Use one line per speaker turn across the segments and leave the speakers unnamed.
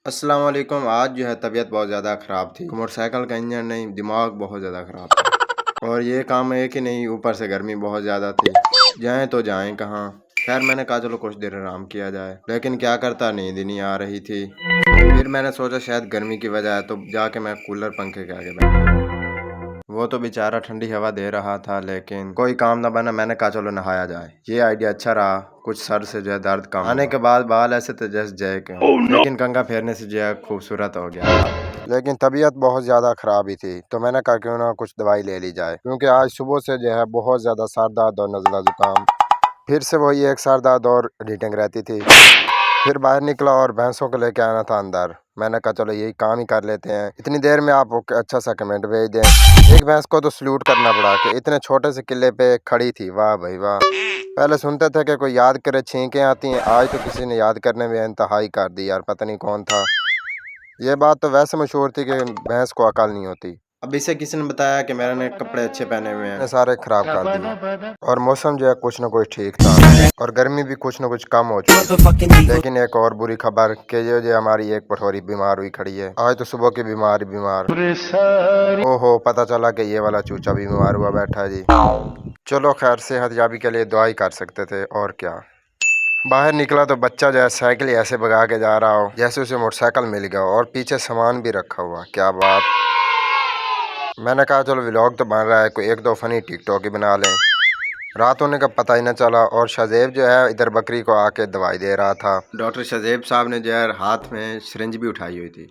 السلام علیکم۔ آج جو ہے طبیعت بہت زیادہ خراب تھی، موٹر سائیکل کا انجن نہیں، دماغ بہت زیادہ خراب تھا، اور یہ کام ایک ہی نہیں، اوپر سے گرمی بہت زیادہ تھی، جائیں تو جائیں کہاں۔ خیر میں نے کہا چلو کچھ دیر آرام کیا جائے، لیکن کیا کرتا، نیند ہی نہیں آ رہی تھی۔ پھر میں نے سوچا شاید گرمی کی وجہ ہے، تو جا کے میں کولر پنکھے کے آگے بیٹھا۔ وہ تو بیچارہ ٹھنڈی ہوا دے رہا تھا، لیکن کوئی کام نہ بنا۔ میں نے کہا چلو نہایا جائے، یہ آئیڈیا اچھا رہا، کچھ سر سے جو ہے درد کم آنے کے بعد بال ایسے تھے جیسے جے کے ہوں، لیکن کنگھا پھیرنے سے جو ہے خوبصورت ہو گیا، لیکن طبیعت بہت زیادہ خراب ہی تھی، تو میں نے کہا کیوں نہ کچھ دوائی لے لی جائے، کیونکہ آج صبح سے جو ہے بہت زیادہ سر درد اور نزلہ زکام، پھر سے وہی ایک سر درد اور ریٹنگ رہتی تھی۔ پھر باہر نکلا اور بھینسوں کو لے کے آنا تھا اندر۔ میں نے کہا چلو یہی کام ہی کر لیتے ہیں، اتنی دیر میں آپ اچھا سا کمنٹ بھیج دیں۔ ایک بھینس کو تو سلوٹ کرنا پڑا کہ اتنے چھوٹے سے قلعے پہ کھڑی تھی، واہ بھائی واہ۔ پہلے سنتے تھے کہ کوئی یاد کرے چھینکیں آتی ہیں، آج تو کسی نے یاد کرنے میں انتہائی کر دی یار، پتہ نہیں کون تھا۔ یہ بات تو ویسے مشہور تھی کہ بھینس کو عقل نہیں ہوتی۔ اب اسے کسی نے بتایا کہ میرے نے کپڑے اچھے پہنے ہوئے ہیں، سارے خراب کر دیے، اور موسم جو ہے کچھ نہ کچھ ٹھیک تھا، اور گرمی بھی کچھ نہ کچھ کم ہو چکی تھی۔ لیکن ایک اور بری خبر کہ یہ جو ہماری ایک پٹھوری بیمار ہوئی کھڑی ہے، آج تو صبح کی بیمار او ہو، پتہ چلا کہ یہ والا چوچا بھی بیمار ہوا بیٹھا ہے جی۔ چلو خیر، صحت یابی کے لیے دعا ہی کر سکتے تھے، اور کیا۔ باہر نکلا تو بچہ جو ہے سائیکل ہی ایسے بگا کے جا رہا ہو جیسے اسے موٹر سائیکل مل گیا ہو، اور پیچھے سامان بھی رکھا ہوا، کیا بات۔ میں نے کہا چلو ولاگ تو بن رہا ہے، کوئی ایک دو فنی ٹک ٹاک ہی بنا لیں۔ رات ہونے کا پتہ ہی نہ چلا، اور شہزیب جو ہے ادھر بکری کو آ کے دوائی دے رہا تھا۔ ڈاکٹر شہزیب صاحب نے جو ہے ہاتھ میں سرنج بھی اٹھائی ہوئی تھی،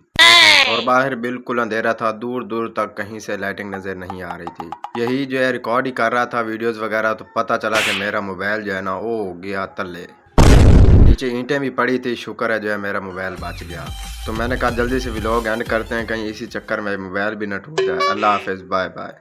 اور باہر بالکل اندھیرا تھا، دور دور تک کہیں سے لائٹنگ نظر نہیں آ رہی تھی۔ یہی جو ہے ریکارڈ ہی کر رہا تھا ویڈیوز وغیرہ، تو پتہ چلا کہ میرا موبائل جو ہے نا او گیا تلے، نیچے اینٹیں بھی پڑی تھی، شکر ہے جو ہے میرا موبائل بچ گیا۔ تو میں نے کہا جلدی سے ولاگ اینڈ کرتے ہیں، کہیں اسی چکر میں موبائل بھی نہ ٹوٹ جائے۔ اللہ حافظ، بائے بائے۔